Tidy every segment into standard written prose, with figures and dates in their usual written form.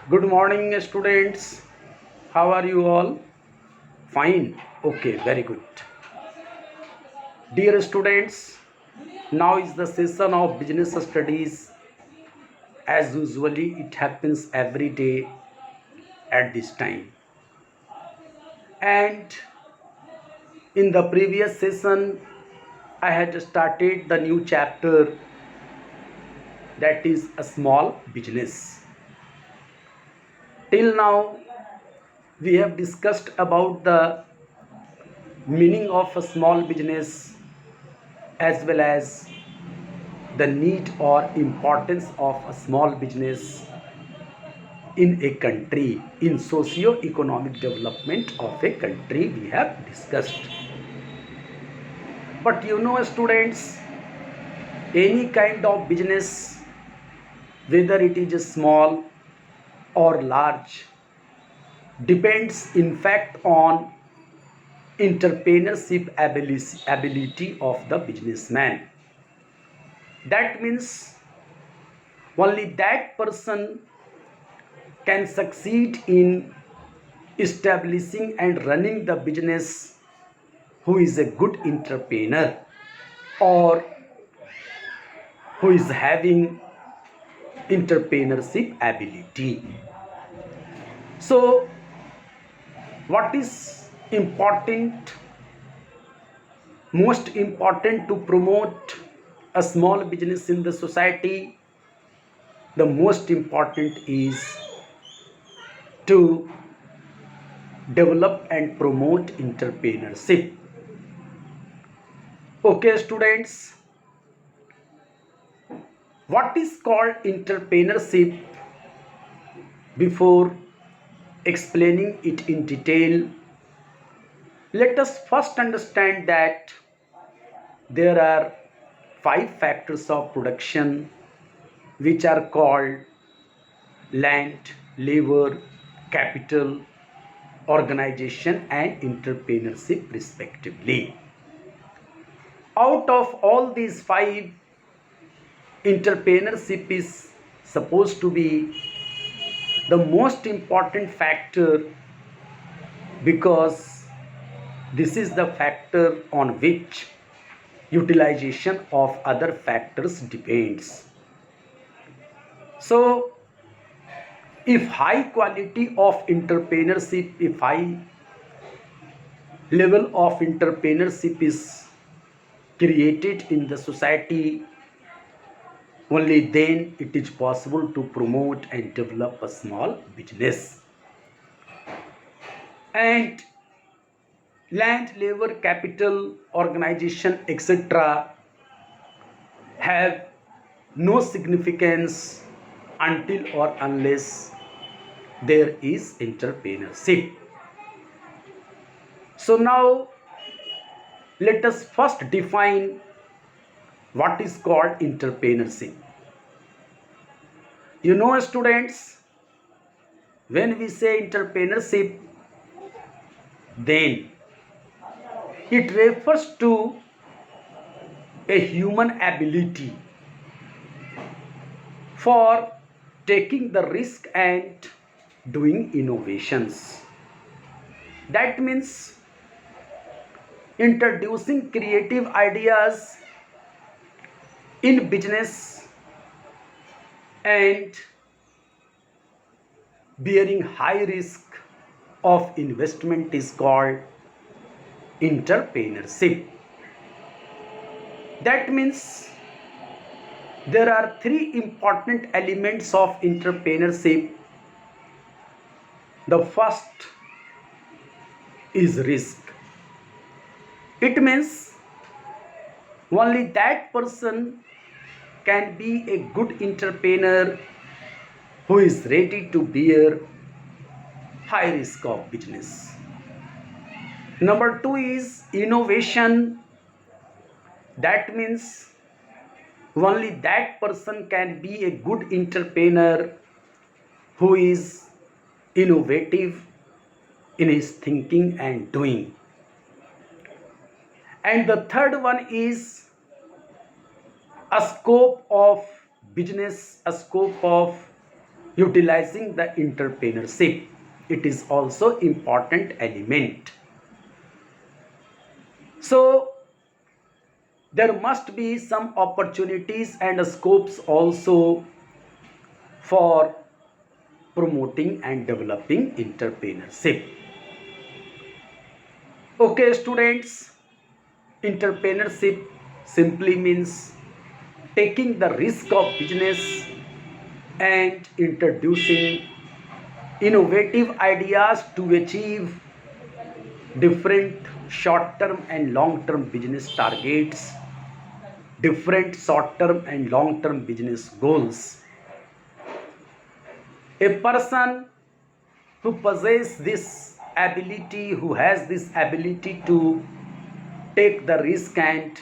Good morning, students. How are you all? Fine. Okay, very good. Dear students, now is the session of business studies. As usually, it happens every day at this time. And in the previous session, I had started the new chapter that is a small business. Till now, we have discussed about the meaning of a small business as well as the need or importance of a small business in a country, in socio-economic development of a country we have discussed. But students, any kind of business, whether it is small or large, depends in fact on entrepreneurship ability of the businessman. That means only that person can succeed in establishing and running the business who is a good entrepreneur or who is having entrepreneurship ability. So, what is important, most important to promote a small business in the society? The most important is to develop and promote entrepreneurship. Okay, students, what is called entrepreneurship? Before explaining it in detail, let us first understand that there are five factors of production which are called land, labor, capital, organization, and entrepreneurship, respectively. Out of all these five, entrepreneurship is supposed to be the most important factor because this is the factor on which utilization of other factors depends. So, if high quality of entrepreneurship, if high level of entrepreneurship is created in the society, only then it is possible to promote and develop a small business. And land, labor, capital, organization, etc. have no significance until or unless there is entrepreneurship. So now let us first define what is called entrepreneurship. Students, when we say entrepreneurship, then it refers to a human ability for taking the risk and doing innovations. That means introducing creative ideas in business and bearing high risk of investment is called entrepreneurship. That means there are three important elements of entrepreneurship. The first is risk. It means only that person can be a good entrepreneur who is ready to bear high risk of business. Number two is innovation. That means only that person can be a good entrepreneur who is innovative in his thinking and doing. And the third one is a scope of business, a scope of utilizing the entrepreneurship. It is also important element. So there must be some opportunities and scopes also for promoting and developing entrepreneurship. Okay, students, entrepreneurship simply means taking the risk of business and introducing innovative ideas to achieve different short term and long term business targets, different short term and long term business goals. A person who possesses this ability, who has this ability to take the risk and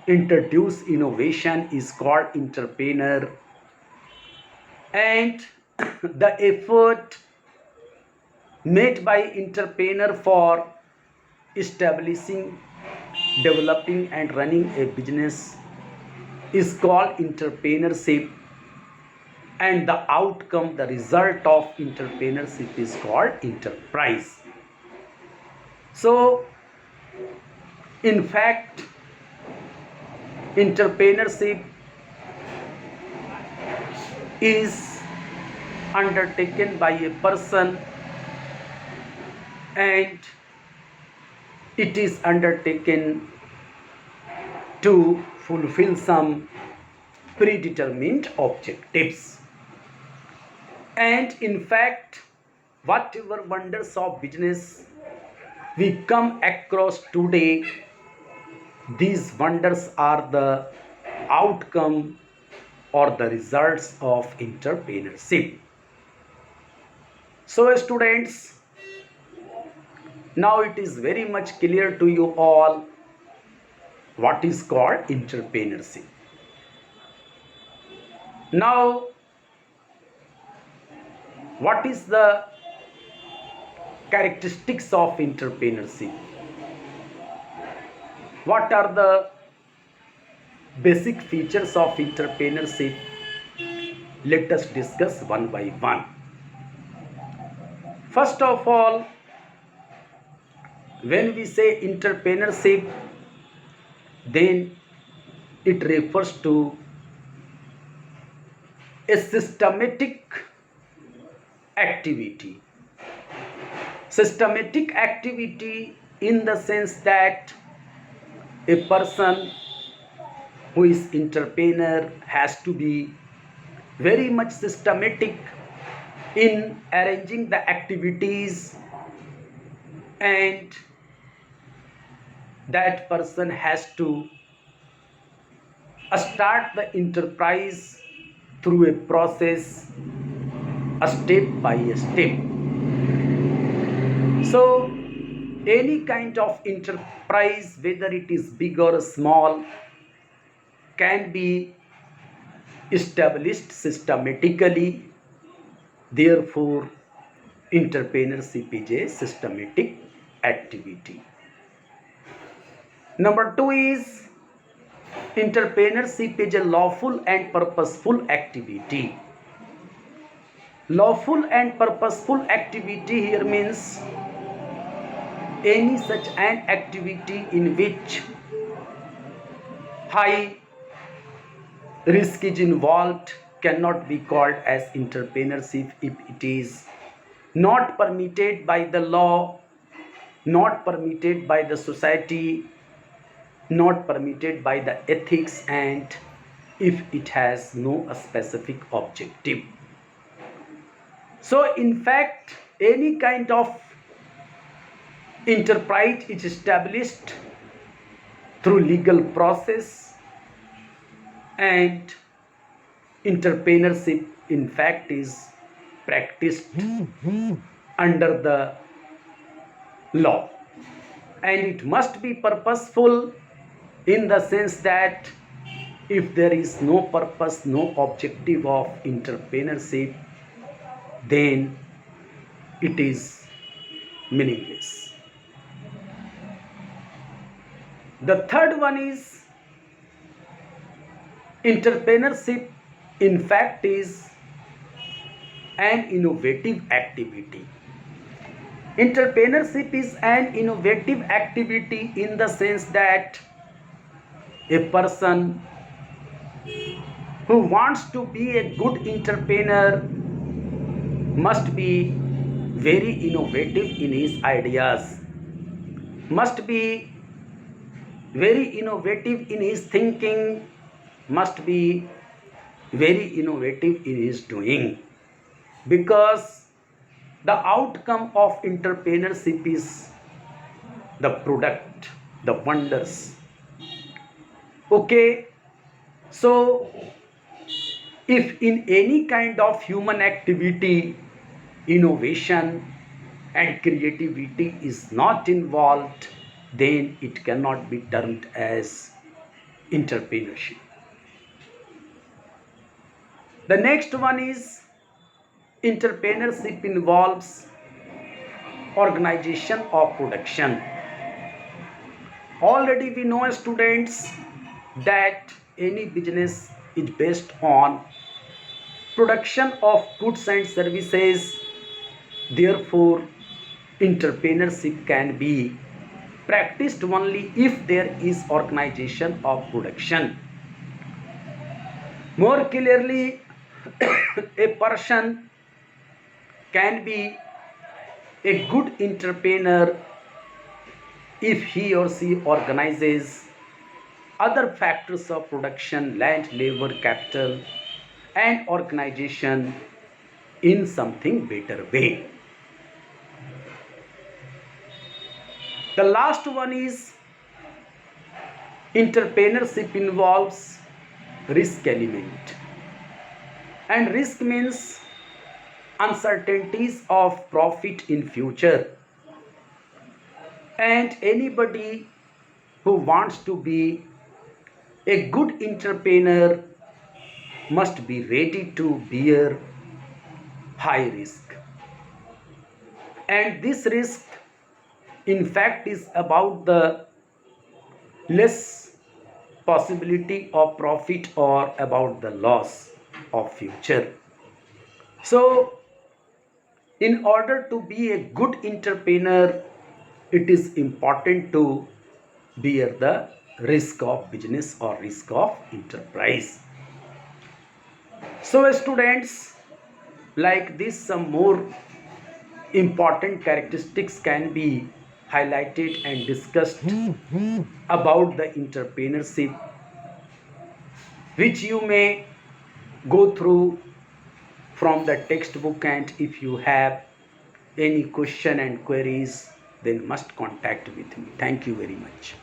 introduce innovation, is called entrepreneur. And the effort made by entrepreneur for establishing, developing and running a business is called entrepreneurship, and the outcome, the result of entrepreneurship is called enterprise. So in fact, entrepreneurship is undertaken by a person, and it is undertaken to fulfill some predetermined objectives. And in fact, whatever wonders of business we come across today, these wonders are the outcome or the results of entrepreneurship. So students, now it is very much clear to you all what is called entrepreneurship. Now, what is the characteristics of entrepreneurship? What are the basic features of entrepreneurship? Let us discuss one by one. First of all, when we say entrepreneurship, then it refers to a systematic activity. Systematic activity in the sense that a person who is entrepreneur has to be very much systematic in arranging the activities, and that person has to start the enterprise through a process, a step by a step. So any kind of enterprise, whether it is big or small, can be established systematically. Therefore, entrepreneurship is a systematic activity. Number two is entrepreneurship is a lawful and purposeful activity. Lawful and purposeful activity here means any such an activity in which high risk is involved cannot be called as entrepreneurship if it is not permitted by the law, not permitted by the society, not permitted by the ethics, and if it has no specific objective. So in fact, any kind of enterprise is established through legal process, and entrepreneurship in fact is practiced under the law, and it must be purposeful in the sense that if there is no purpose, no objective of entrepreneurship, then it is meaningless. The third one is entrepreneurship in fact is an innovative activity. Entrepreneurship is an innovative activity in the sense that a person who wants to be a good entrepreneur must be very innovative in his ideas, must be very innovative in his thinking, must be very innovative in his doing, because the outcome of entrepreneurship is the product, the wonders. Okay, so if in any kind of human activity innovation and creativity is not involved, then it cannot be termed as entrepreneurship. The next one is entrepreneurship involves organization of production. Already we know, students, that any business is based on production of goods and services. Therefore, entrepreneurship can be practiced only if there is organization of production. More clearly, a person can be a good entrepreneur if he or she organizes other factors of production, land, labor, capital, and organization in something better way. The last one is entrepreneurship involves risk element, and risk means uncertainties of profit in future, and anybody who wants to be a good entrepreneur must be ready to bear high risk, and this risk in fact is about the less possibility of profit or about the loss of future. So in order to be a good entrepreneur, it is important to bear the risk of business or risk of enterprise. So students, like this, some more important characteristics can be highlighted and discussed about the entrepreneurship, which you may go through from the textbook, and if you have any question and queries, then must contact with me. Thank you very much.